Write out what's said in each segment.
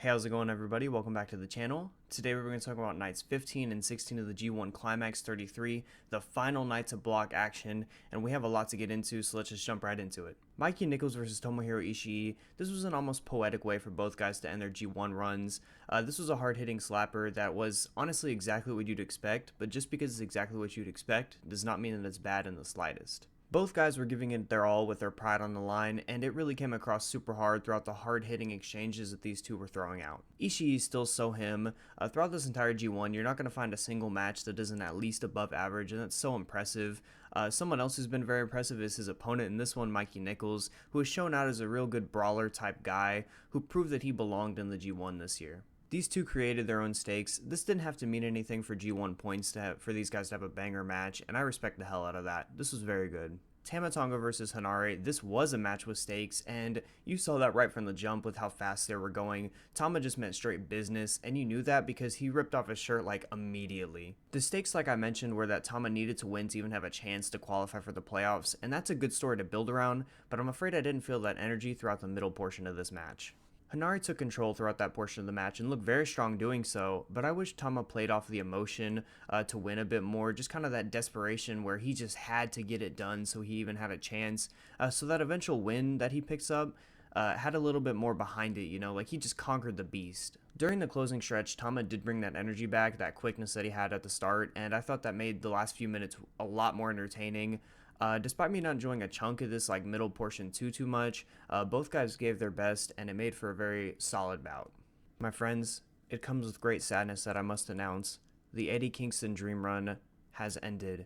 Hey, how's it going, everybody? Welcome back to the channel. Today we're going to talk about nights 15 and 16 of the G1 Climax 33, the final nights of block action, and we have a lot to get into, so let's just jump right into it. Mikey Nicholls versus Tomohiro Ishii. This was an almost poetic way for both guys to end their G1 runs. This was a hard-hitting slapper that was honestly exactly what you'd expect, but just because it's exactly what you'd expect does not mean that it's bad in the slightest. Both guys were giving it their all with their pride on the line, and it really came across super hard throughout the hard-hitting exchanges that these two were throwing out. Ishii is still so him. Throughout this entire G1, you're not going to find a single match that isn't at least above average, and that's so impressive. Someone else who's been very impressive is his opponent in this one, Mikey Nicholls, who has shown out as a real good brawler-type guy who proved that he belonged in the G1 this year. These two created their own stakes. This didn't have to mean anything for G1 points for these guys to have a banger match, and I respect the hell out of that. This was very good. Tama Tonga versus Hanare, this was a match with stakes, and you saw that right from the jump with how fast they were going. Tama just meant straight business, and you knew that because he ripped off his shirt like immediately. The stakes, like I mentioned, were that Tama needed to win to even have a chance to qualify for the playoffs, and that's a good story to build around, but I'm afraid I didn't feel that energy throughout the middle portion of this match. Hanare took control throughout that portion of the match and looked very strong doing so, but I wish Tama played off the emotion to win a bit more, just kind of that desperation where he just had to get it done so he even had a chance, so that eventual win that he picks up had a little bit more behind it, like he just conquered the beast. During the closing stretch, Tama did bring that energy back, that quickness that he had at the start, and I thought that made the last few minutes a lot more entertaining. Despite me not enjoying a chunk of this middle portion too much, both guys gave their best and it made for a very solid bout. My friends, it comes with great sadness that I must announce the Eddie Kingston dream run has ended,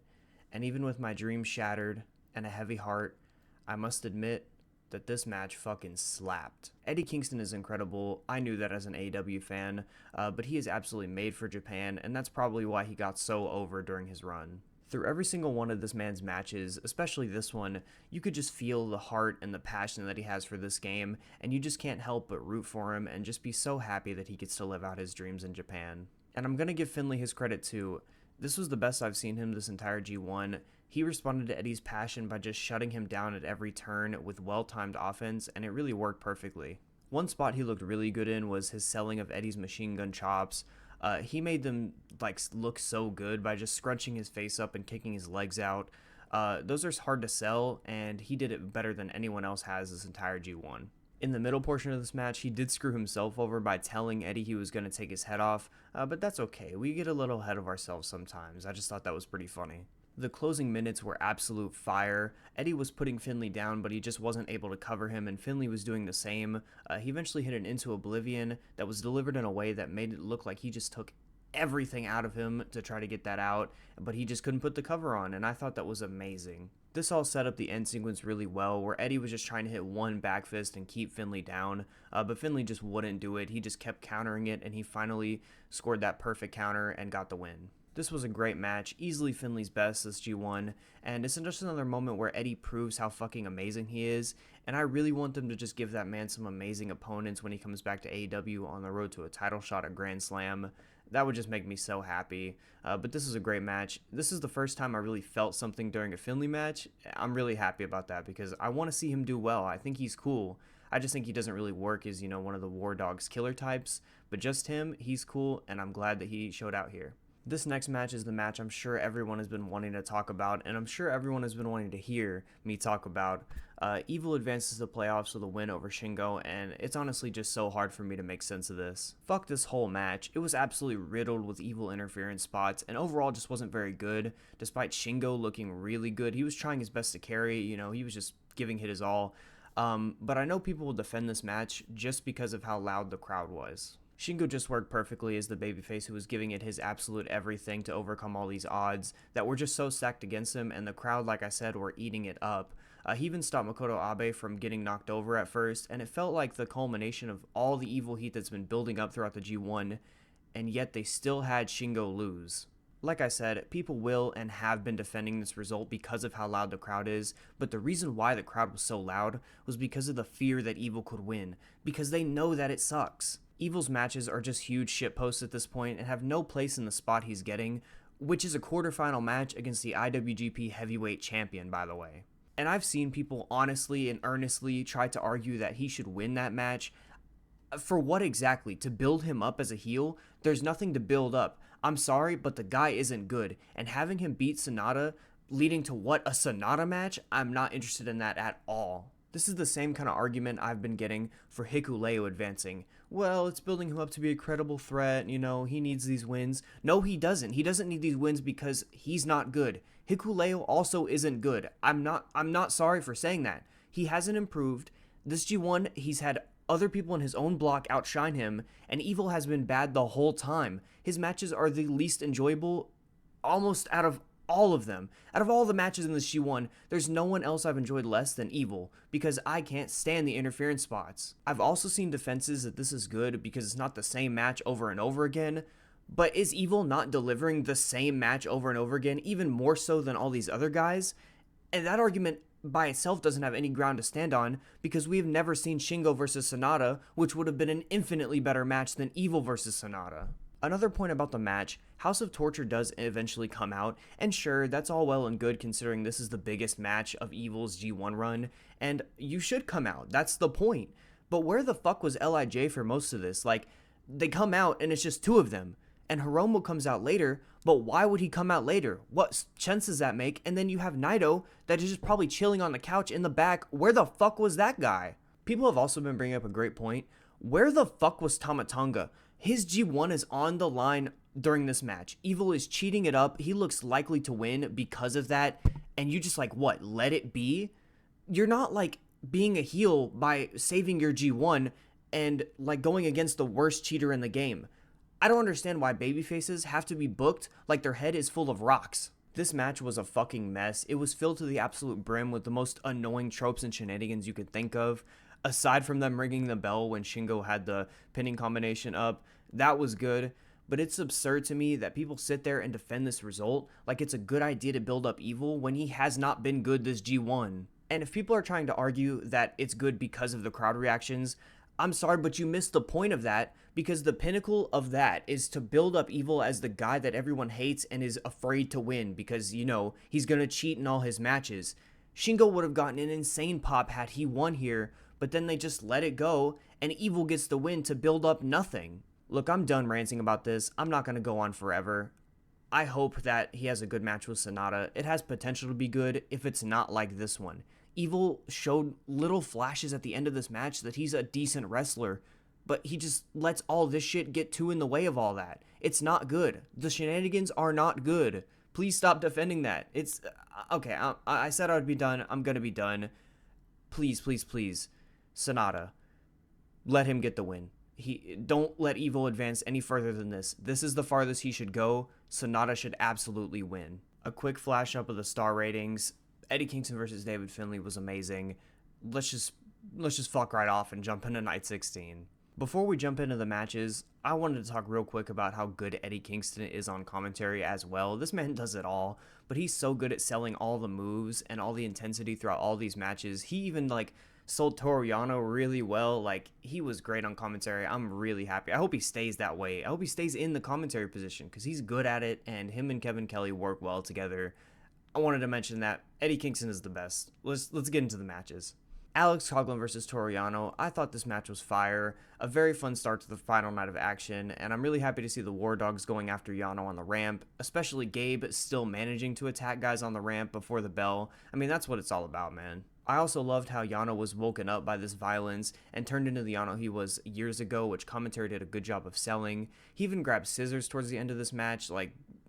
and even with my dream shattered and a heavy heart, I must admit that this match fucking slapped. Eddie Kingston is incredible. I knew that as an AEW fan, but he is absolutely made for Japan, and that's probably why he got so over during his run. Through every single one of this man's matches, especially this one, you could just feel the heart and the passion that he has for this game, and you just can't help but root for him and just be so happy that he gets to live out his dreams in Japan. And I'm gonna give Finlay his credit too. This was the best I've seen him this entire G1. He responded to Eddie's passion by just shutting him down at every turn with well-timed offense, and it really worked perfectly. One spot he looked really good in was his selling of Eddie's machine gun chops. He made them look so good by just scrunching his face up and kicking his legs out. Those are hard to sell, and he did it better than anyone else has this entire G1. In the middle portion of this match, he did screw himself over by telling Eddie he was going to take his head off, but that's okay. We get a little ahead of ourselves sometimes. I just thought that was pretty funny. The closing minutes were absolute fire. Eddie was putting Finlay down, but he just wasn't able to cover him, and Finlay was doing the same. He eventually hit an into oblivion that was delivered in a way that made it look like he just took everything out of him to try to get that out, but he just couldn't put the cover on, and I thought that was amazing. This all set up the end sequence really well, where Eddie was just trying to hit one back fist and keep Finlay down, but Finlay just wouldn't do it. He just kept countering it, and he finally scored that perfect counter and got the win. This was a great match, easily Finlay's best this G1, and it's just another moment where Eddie proves how fucking amazing he is, and I really want them to just give that man some amazing opponents when he comes back to AEW on the road to a title shot at Grand Slam. That would just make me so happy, but this is a great match. This is the first time I really felt something during a Finlay match. I'm really happy about that because I want to see him do well. I think he's cool. I just think he doesn't really work as, one of the War Dogs killer types, but just him, he's cool, and I'm glad that he showed out here. This next match is the match I'm sure everyone has been wanting to talk about, and I'm sure everyone has been wanting to hear me talk about. Evil advances to the playoffs with a win over Shingo, and it's honestly just so hard for me to make sense of this. Fuck this whole match. It was absolutely riddled with evil interference spots, and overall just wasn't very good, despite Shingo looking really good. He was trying his best to carry, he was just giving it his all. But I know people will defend this match just because of how loud the crowd was. Shingo just worked perfectly as the babyface who was giving it his absolute everything to overcome all these odds that were just so stacked against him, and the crowd, like I said, were eating it up. He even stopped Makoto Abe from getting knocked over at first, and it felt like the culmination of all the evil heat that's been building up throughout the G1, and yet they still had Shingo lose. Like I said, people will and have been defending this result because of how loud the crowd is, but the reason why the crowd was so loud was because of the fear that Evil could win, because they know that it sucks. Evil's matches are just huge shitposts at this point and have no place in the spot he's getting, which is a quarterfinal match against the IWGP Heavyweight Champion, by the way. And I've seen people honestly and earnestly try to argue that he should win that match. For what exactly? To build him up as a heel? There's nothing to build up. I'm sorry, but the guy isn't good. And having him beat Sonata, leading to what? A Sonata match? I'm not interested in that at all. This is the same kind of argument I've been getting for Hikuleo advancing. Well, it's building him up to be a credible threat, he needs these wins. No, he doesn't. He doesn't need these wins because he's not good. Hikuleo also isn't good. I'm not sorry for saying that. He hasn't improved. This G1, he's had other people in his own block outshine him, and Evil has been bad the whole time. His matches are the least enjoyable almost out of all of them. Out of all the matches in this G1, there's no one else I've enjoyed less than Evil, because I can't stand the interference spots. I've also seen defenses that this is good because it's not the same match over and over again, but is Evil not delivering the same match over and over again, even more so than all these other guys? And that argument by itself doesn't have any ground to stand on, because we have never seen Shingo versus Sonata, which would have been an infinitely better match than Evil versus Sonata. Another point about the match, House of Torture does eventually come out, and sure, that's all well and good considering this is the biggest match of Evil's G1 run, and you should come out, that's the point. But where the fuck was LIJ for most of this? Like, they come out and it's just two of them, and Hiromu comes out later, but why would he come out later? What sense does that make? And then you have Naito that is just probably chilling on the couch in the back. Where the fuck was that guy? People have also been bringing up a great point. Where the fuck was Tama Tonga? His G1 is on the line during this match. Evil is cheating it up. He looks likely to win because of that. And you just what? Let it be? You're not being a heel by saving your G1 and going against the worst cheater in the game. I don't understand why babyfaces have to be booked like their head is full of rocks. This match was a fucking mess. It was filled to the absolute brim with the most annoying tropes and shenanigans you could think of. Aside from them ringing the bell when Shingo had the pinning combination up, that was good. But it's absurd to me that people sit there and defend this result like it's a good idea to build up Evil when he has not been good this G1. And if people are trying to argue that it's good because of the crowd reactions, I'm sorry, but you missed the point of that, because the pinnacle of that is to build up Evil as the guy that everyone hates and is afraid to win because, he's going to cheat in all his matches. Shingo would have gotten an insane pop had he won here, but then they just let it go, and Evil gets the win to build up nothing. Look, I'm done ranting about this. I'm not going to go on forever. I hope that he has a good match with Sonata. It has potential to be good if it's not like this one. Evil showed little flashes at the end of this match that he's a decent wrestler, but he just lets all this shit get too in the way of all that. It's not good. The shenanigans are not good. Please stop defending that. It's okay. I said I would be done. I'm gonna be done. Please, please, please, Sonata, let him get the win. Don't let Evil advance any further than this. This is the farthest he should go. Sonata should absolutely win. A quick flash up of the star ratings. Eddie Kingston versus David Finlay was amazing. Let's just fuck right off and jump into night 16. Before we jump into the matches, I wanted to talk real quick about how good Eddie Kingston is on commentary as well. This man does it all, but he's so good at selling all the moves and all the intensity throughout all these matches. He even sold Toru Yano really well. He was great on commentary. I'm really happy. I hope he stays that way. I hope he stays in the commentary position because he's good at it, and him and Kevin Kelly work well together. I wanted to mention that Eddie Kingston is the best. Let's get into the matches. Alex Coughlin versus Toru Yano. I thought this match was fire. A very fun start to the final night of action, and I'm really happy to see the War Dogs going after Yano on the ramp, especially Gabe still managing to attack guys on the ramp before the bell. I mean, that's what it's all about, man. I also loved how Yano was woken up by this violence and turned into the Yano he was years ago, which commentary did a good job of selling. He even grabbed scissors towards the end of this match.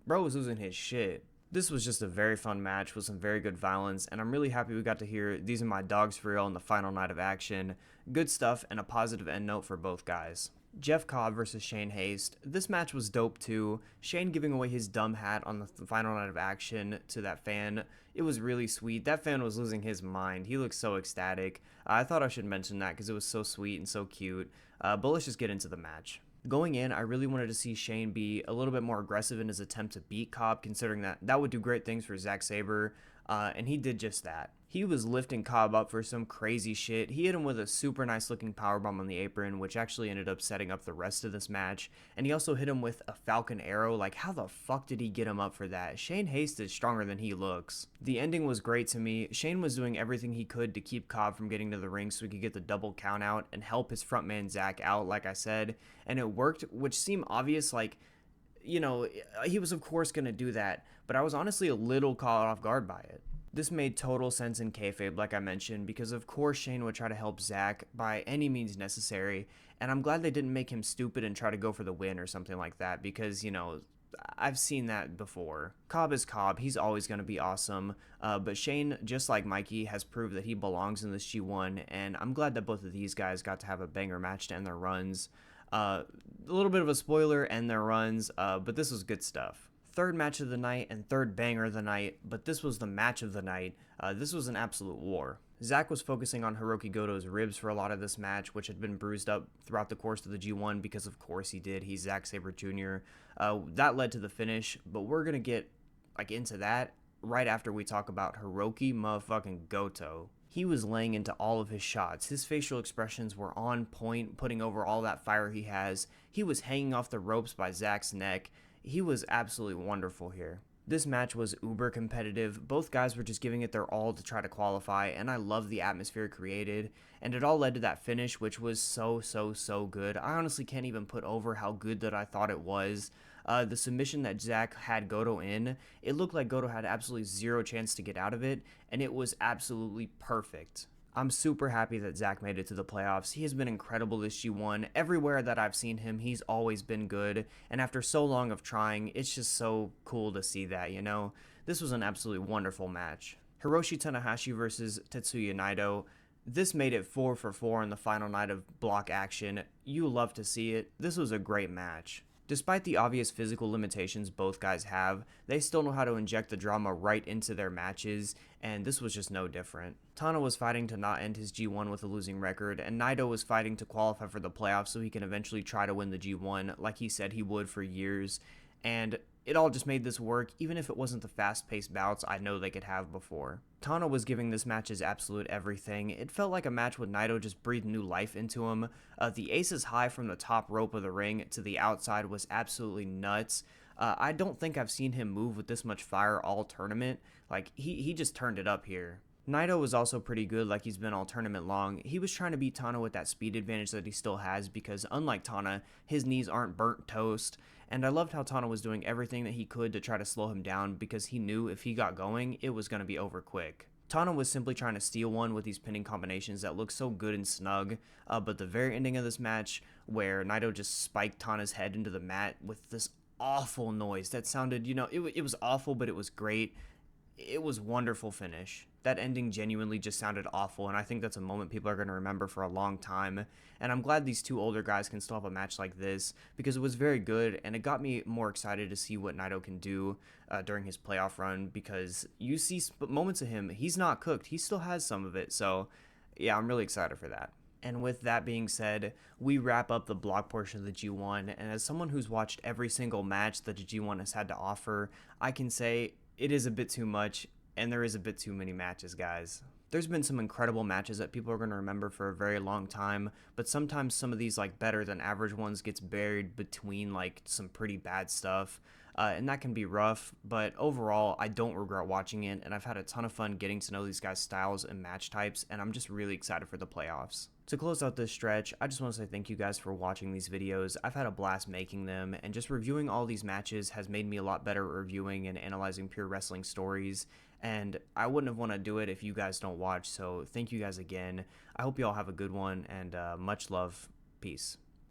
Bro was losing his shit. This was just a very fun match with some very good violence, and I'm really happy we got to hear "These Are My Dogs for Real" on the final night of action. Good stuff and a positive end note for both guys. Jeff Cobb versus Shane Haste. This match was dope too. Shane giving away his dumb hat on the final night of action to that fan. It was really sweet. That fan was losing his mind. He looked so ecstatic. I thought I should mention that because it was so sweet and so cute. But let's just get into the match. Going in, I really wanted to see Shane be a little bit more aggressive in his attempt to beat Cobb, considering that would do great things for Zack Sabre, and he did just that. He was lifting Cobb up for some crazy shit. He hit him with a super nice looking powerbomb on the apron, which actually ended up setting up the rest of this match. And he also hit him with a Falcon Arrow. Like, how the fuck did he get him up for that? Shane Haste is stronger than he looks. The ending was great to me. Shane was doing everything he could to keep Cobb from getting to the ring so he could get the double count out and help his frontman Zach out, like I said. And it worked, which seemed obvious. Like, you know, he was of course going to do that, but I was honestly a little caught off guard by it. This made total sense in kayfabe, like I mentioned, because of course Shane would try to help Zach by any means necessary, and I'm glad they didn't make him stupid and try to go for the win or something like that, because, you know, I've seen that before. Cobb is Cobb, he's always going to be awesome, but Shane, just like Mikey, has proved that he belongs in this G1, and I'm glad that both of these guys got to have a banger match to end their runs. A little bit of a spoiler, end their runs, but this was good stuff. Third match of the night and third banger of the night, but this was the match of the night. This was an absolute war. Zach was focusing on Hiroki Goto's ribs for a lot of this match, which had been bruised up throughout the course of the G1 because of course he did. He's Zack Sabre Jr. That led to the finish, but we're going to get into that right after we talk about Hiroki motherfucking Goto. He was laying into all of his shots. His facial expressions were on point, putting over all that fire he has. He was hanging off the ropes by Zach's neck. He was absolutely wonderful here. This match was uber competitive. Both guys were just giving it their all to try to qualify, and I love the atmosphere created, and it all led to that finish, which was so good. I honestly can't even put over how good that I thought it was. The submission that Zach had Goto in, it looked like Goto had absolutely zero chance to get out of it, and it was absolutely perfect. I'm super happy that Zach made it to the playoffs. He has been incredible this G1. Everywhere that I've seen him, he's always been good. And after so long of trying, it's just so cool to see that, you know? This was an absolutely wonderful match. Hiroshi Tanahashi versus Tetsuya Naito. This made it 4 for 4 in the final night of block action. You love to see it. This was a great match. Despite the obvious physical limitations both guys have, they still know how to inject the drama right into their matches, and this was just no different. Tana was fighting to not end his G1 with a losing record, and Naito was fighting to qualify for the playoffs so he can eventually try to win the G1 like he said he would for years, and it all just made this work, even if it wasn't the fast-paced bouts I know they could have before. Tana was giving this match his absolute everything. It felt like a match with Naito just breathed new life into him. The aces high from the top rope of the ring to the outside was absolutely nuts. I don't think I've seen him move with this much fire all tournament. Like, he just turned it up here. Naito was also pretty good, like he's been all tournament long. He was trying to beat Tana with that speed advantage that he still has because unlike Tana, his knees aren't burnt toast. And I loved how Tana was doing everything that he could to try to slow him down because he knew if he got going, it was going to be over quick. Tana was simply trying to steal one with these pinning combinations that look so good and snug, but the very ending of this match, where Naito just spiked Tana's head into the mat with this awful noise that sounded, you know, it was awful, but it was great. It was wonderful finish. That ending genuinely just sounded awful, and I think that's a moment people are going to remember for a long time. And I'm glad these two older guys can still have a match like this because it was very good, and it got me more excited to see what Naito can do during his playoff run because you see moments of him, he's not cooked. He still has some of it, so yeah, I'm really excited for that. And with that being said, we wrap up the block portion of the G1, and as someone who's watched every single match that the G1 has had to offer, I can say it is a bit too much, and there is a bit too many matches, guys. There's been some incredible matches that people are going to remember for a very long time, but sometimes some of these like better than average ones gets buried between like some pretty bad stuff, and that can be rough, but overall, I don't regret watching it, and I've had a ton of fun getting to know these guys' styles and match types, and I'm just really excited for the playoffs. To close out this stretch, I just want to say thank you guys for watching these videos. I've had a blast making them, and just reviewing all these matches has made me a lot better at reviewing and analyzing pure wrestling stories, and I wouldn't have wanted to do it if you guys don't watch, so thank you guys again. I hope you all have a good one, and much love. Peace.